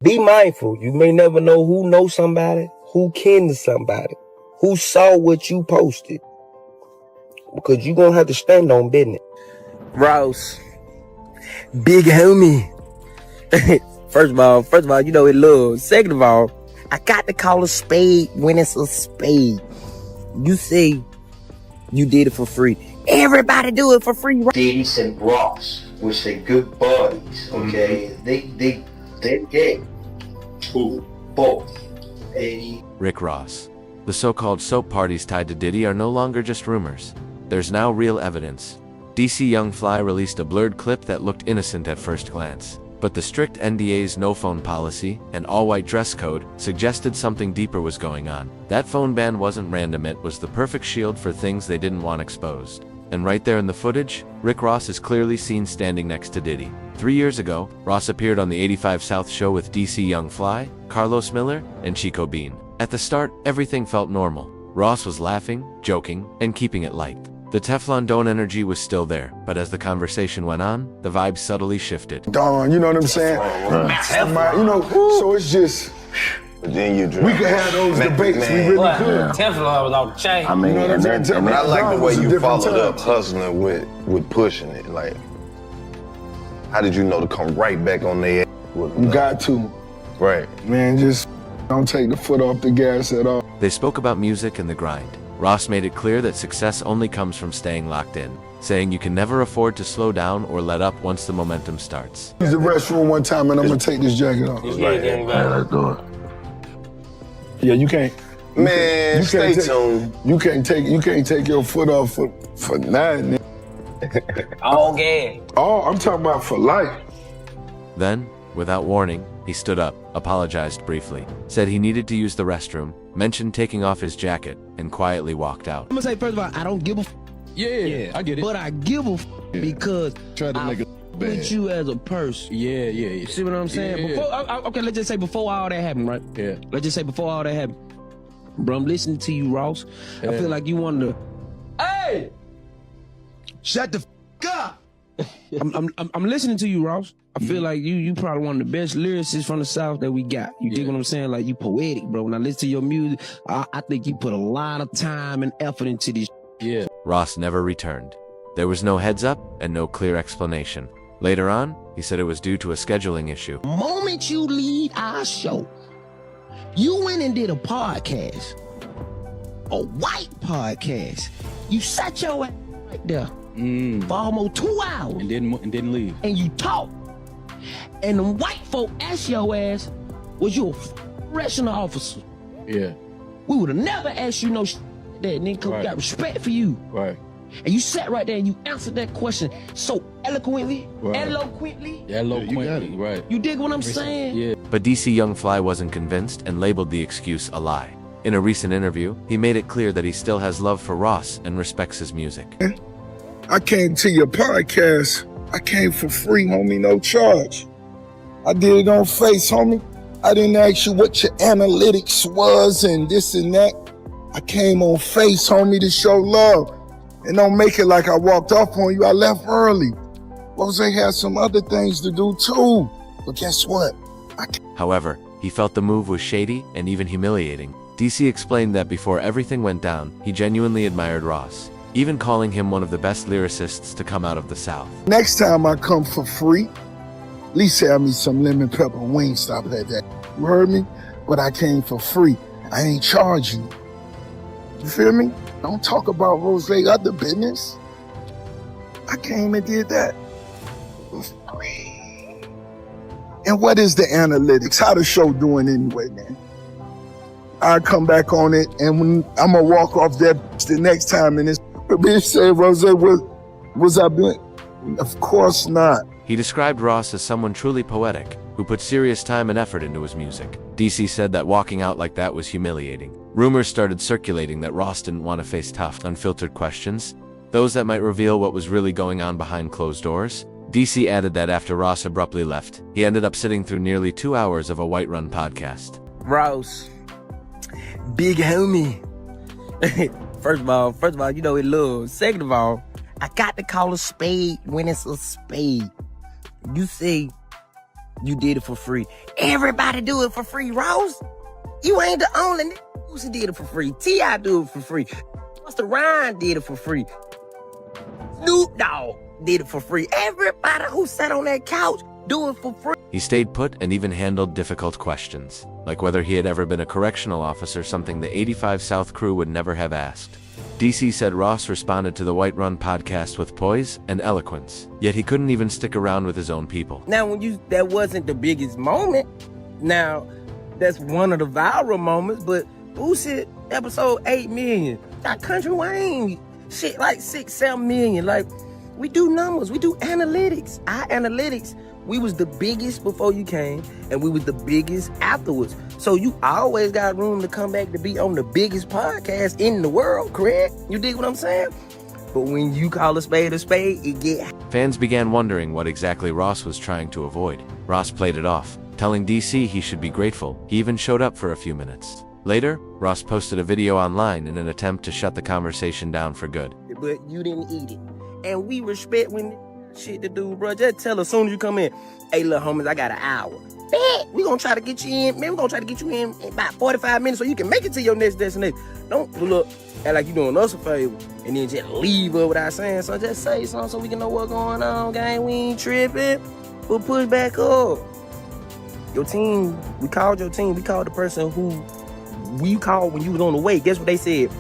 Be mindful. You may never know who knows somebody, who kin to somebody, who saw what you posted. Because you're going to have to stand on business. Ross, big homie. First of all, you know it love. Second of all, I got to call a spade when it's a spade. You say you did it for free. Everybody do it for free. Diddy and Ross, which they good buddies, okay? They gay. Who? Both. Rick Ross. The so-called soap parties tied to Diddy are no longer just rumors. There's now real evidence. DC Young Fly released a blurred clip that looked innocent at first glance. But the strict NDA's no-phone policy and all-white dress code suggested something deeper was going on. That phone ban wasn't random, it was the perfect shield for things they didn't want exposed. And right there in the footage, Rick Ross is clearly seen standing next to Diddy. 3 years ago, Ross appeared on the 85 South show with DC Young Fly, Carlos Miller, and Chico Bean. At the start, everything felt normal. Ross was laughing, joking, and keeping it light. The Teflon Don energy was still there, but as the conversation went on, the vibe subtly shifted. Don, you know what I'm saying? So it's just... Then you we could have those debates, we really could. Teflon was off the chain. I mean, you know what I'm saying? And I like the way you followed up hustling with pushing it. Like, how did you know to come right back on their ass? You got to. Right. Man, just don't take the foot off the gas at all. They spoke about music and the grind. Ross made it clear that success only comes from staying locked in, saying you can never afford to slow down or let up once the momentum starts. Use the restroom one time and I'm gonna take this jacket off. Let's do it. Yeah, you can't. Man, stay tuned. You can't take your foot off for nothing. All gas. Oh, I'm talking about for life. Then, without warning, he stood up, apologized briefly, said he needed to use the restroom, mentioned taking off his jacket, and quietly walked out. I'm gonna say first of all, I don't give a Yeah, I get it. but I give a because Try to make it bad. put you as a person. Yeah. You see what I'm saying? Yeah. Before, okay, let's just say before all that happened, right? Yeah. Let's just say before all that happened. Bro, I'm listening to you, Ross. I feel like you wanted to. Hey! Shut the up! I'm listening to you, Ross. I feel like you probably one of the best lyricists from the South that we got. You dig what I'm saying? Like, you poetic, bro. When I listen to your music, I think you put a lot of time and effort into this. Yeah. Ross never returned. There was no heads up and no clear explanation. Later on, he said it was due to a scheduling issue. The moment you leave our show, you went and did a podcast, a white podcast. You sat your ass right there for almost 2 hours. And didn't leave. And you talked. And the white folk asked your ass, was you a correctional officer? Yeah. We would have never asked you no that, and then we got respect for you. Right. And you sat right there and you answered that question so eloquently, Right. eloquently. Right. You dig what I'm saying? Yeah. But DC Young Fly wasn't convinced and labeled the excuse a lie. In a recent interview, he made it clear that he still has love for Ross and respects his music. I came to your podcast. I came for free, homie, no charge. I did it on Face, homie. I didn't ask you what your analytics was and this and that. I came on Face, homie, to show love. And don't make it like I walked off on you. I left early. Rose had some other things to do too. But guess what? However, he felt the move was shady and even humiliating. DC explained that before everything went down, he genuinely admired Ross, even calling him one of the best lyricists to come out of the South. Next time I come for free, at least have me some lemon pepper wing stop at that. You heard me? But I came for free. I ain't charging you. You feel me? Don't talk about Rose other business. I came and did that for free. And what is the analytics? How the show doing anyway, man? I come back on it, and when I'm gonna walk off that the next time, and this bitch say, Rose, was I doing? Of course not. He described Ross as someone truly poetic, who put serious time and effort into his music. DC said that walking out like that was humiliating. Rumors started circulating that Ross didn't want to face tough, unfiltered questions, those that might reveal what was really going on behind closed doors. DC added that after Ross abruptly left, he ended up sitting through nearly 2 hours of a White-run podcast. Ross, big homie. First of all, you know it love. Second of all, I got to call a spade when it's a spade. You say You did it for free. Everybody do it for free, Ross. You ain't the only nigga who did it for free. T.I. do it for free. Busta Rhymes did it for free. Snoop Dogg did it for free. Everybody who sat on that couch do it for free. He stayed put and even handled difficult questions, like whether he had ever been a correctional officer, something the 85 South crew would never have asked. DC said Ross responded to the White Run podcast with poise and eloquence, yet he couldn't even stick around with his own people. Now, that wasn't the biggest moment. Now, that's one of the viral moments, but Boosie, episode 8 million. Got Country Wayne, shit like 6, 7 million. Like, we do numbers, we do analytics. Our analytics, we was the biggest before you came, and we was the biggest afterwards. So you always got room to come back to be on the biggest podcast in the world, correct? You dig what I'm saying? But when you call a spade, it get... Fans began wondering what exactly Ross was trying to avoid. Ross played it off, telling DC he should be grateful. He even showed up for a few minutes. Later, Ross posted a video online in an attempt to shut the conversation down for good. But you didn't eat it. And we respect when shit to do, bro. Just tell us as soon as you come in, hey, little homies, I got an hour. Bet, we gonna try to get you in, man. We gonna try to get you in about 45 minutes so you can make it to your next destination. Don't pull up, act like you doing us a favor, and then just leave up without saying something. Just say something so we can know what's going on, gang. We ain't tripping. We'll push back up. Your team, we called your team. We called the person who we called when you was on the way. Guess what they said?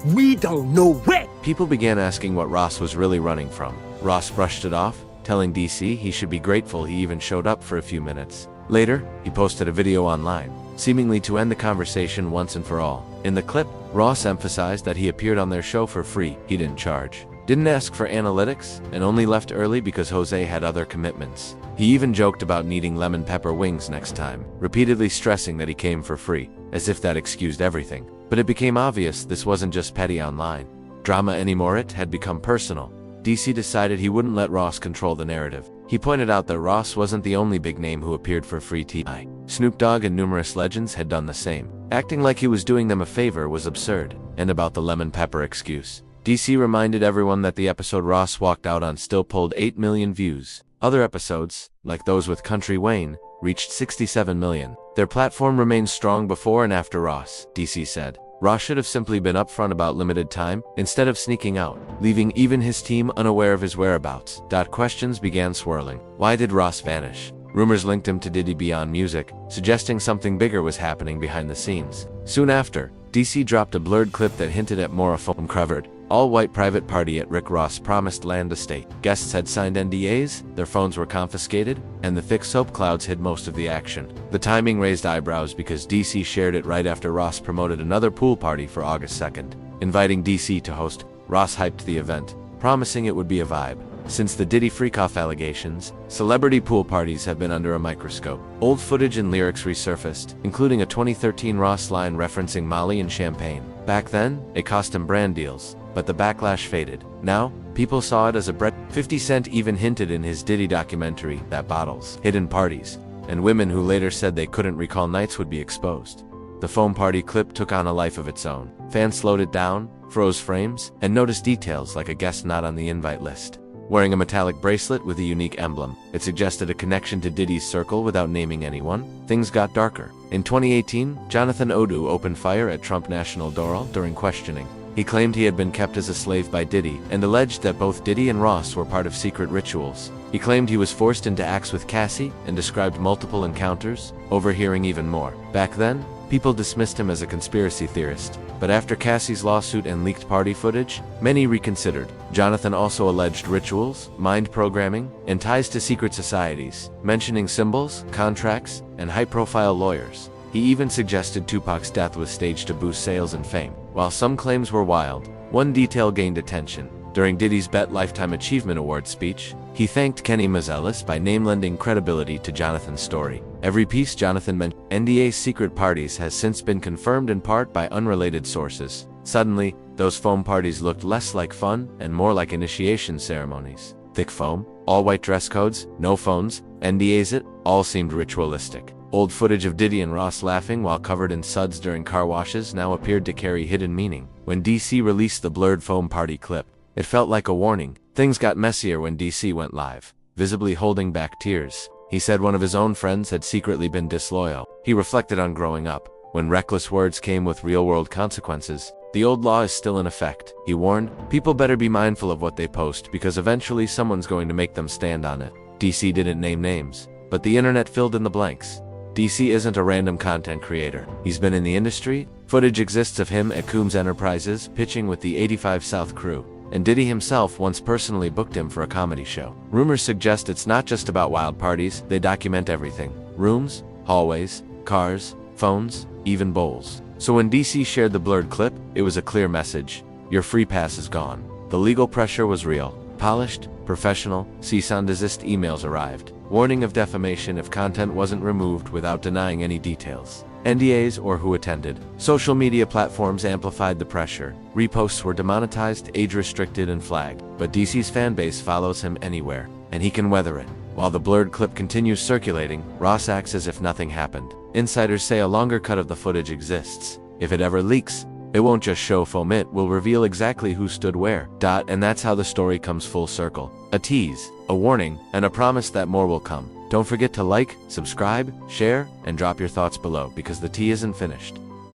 We don't know what. People began asking what Ross was really running from. Ross brushed it off, telling DC he should be grateful he even showed up for a few minutes. Later, he posted a video online, seemingly to end the conversation once and for all. In the clip, Ross emphasized that he appeared on their show for free. He didn't charge, didn't ask for analytics, and only left early because Jose had other commitments. He even joked about needing lemon pepper wings next time, repeatedly stressing that he came for free, as if that excused everything. But it became obvious this wasn't just petty online drama anymore. It had become personal. DC decided he wouldn't let Ross control the narrative. He pointed out that Ross wasn't the only big name who appeared for free T.I. Snoop Dogg and numerous legends had done the same. Acting like he was doing them a favor was absurd. And about the lemon pepper excuse, DC reminded everyone that the episode Ross walked out on still pulled 8 million views. Other episodes, like those with Country Wayne, reached 67 million. Their platform remained strong before and after Ross, DC said. Ross should have simply been upfront about limited time, instead of sneaking out, leaving even his team unaware of his whereabouts. Questions began swirling. Why did Ross vanish? Rumors linked him to Diddy Beyond Music, suggesting something bigger was happening behind the scenes. Soon after, DC dropped a blurred clip that hinted at more from covered all-white private party at Rick Ross' promised land estate. Guests had signed NDAs, their phones were confiscated, and the thick soap clouds hid most of the action. The timing raised eyebrows because DC shared it right after Ross promoted another pool party for August 2nd. Inviting DC to host, Ross hyped the event, promising it would be a vibe. Since the Diddy freak-off allegations, celebrity pool parties have been under a microscope. Old footage and lyrics resurfaced, including a 2013 Ross line referencing Molly and champagne. Back then, it cost him brand deals, but the backlash faded. Now, people saw it as a bread. 50 Cent even hinted in his Diddy documentary that bottles, hidden parties, and women who later said they couldn't recall nights would be exposed. The foam party clip took on a life of its own. Fans slowed it down, froze frames, and noticed details like a guest not on the invite list. Wearing a metallic bracelet with a unique emblem, it suggested a connection to Diddy's circle without naming anyone. Things got darker. In 2018, Jonathan Odu opened fire at Trump National Doral during questioning. He claimed he had been kept as a slave by Diddy and alleged that both Diddy and Ross were part of secret rituals. He claimed he was forced into acts with Cassie and described multiple encounters, overhearing even more. Back then, people dismissed him as a conspiracy theorist, but after Cassie's lawsuit and leaked party footage, many reconsidered. Jonathan also alleged rituals, mind programming, and ties to secret societies, mentioning symbols, contracts, and high-profile lawyers. He even suggested Tupac's death was staged to boost sales and fame. While some claims were wild, one detail gained attention. During Diddy's BET Lifetime Achievement Award speech, he thanked Kenny Mazelis by name-lending credibility to Jonathan's story. Every piece Jonathan mentioned, NDA's secret parties, has since been confirmed in part by unrelated sources. Suddenly, those foam parties looked less like fun and more like initiation ceremonies. Thick foam, all-white dress codes, no phones, NDAs, it all seemed ritualistic. Old footage of Diddy and Ross laughing while covered in suds during car washes now appeared to carry hidden meaning. When DC released the blurred foam party clip, it felt like a warning. Things got messier when DC went live, visibly holding back tears. He said one of his own friends had secretly been disloyal. He reflected on growing up. When reckless words came with real-world consequences, the old law is still in effect. He warned, people better be mindful of what they post because eventually someone's going to make them stand on it. DC didn't name names, but the internet filled in the blanks. DC isn't a random content creator. He's been in the industry. Footage exists of him at Coombs Enterprises pitching with the 85 South crew, and Diddy himself once personally booked him for a comedy show. Rumors suggest it's not just about wild parties, they document everything. Rooms, hallways, cars, phones, even bowls. So when DC shared the blurred clip, it was a clear message. Your free pass is gone. The legal pressure was real. Polished, professional, cease and desist emails arrived, warning of defamation if content wasn't removed without denying any details. NDAs or who attended. Social media platforms amplified the pressure. Reposts were demonetized, age-restricted, and flagged. But DC's fanbase follows him anywhere, and he can weather it. While the blurred clip continues circulating, Ross acts as if nothing happened. Insiders say a longer cut of the footage exists. If it ever leaks, it won't just show foam, it will reveal exactly who stood where. And that's how the story comes full circle. A tease, a warning, and a promise that more will come. Don't forget to like, subscribe, share, and drop your thoughts below because the tea isn't finished.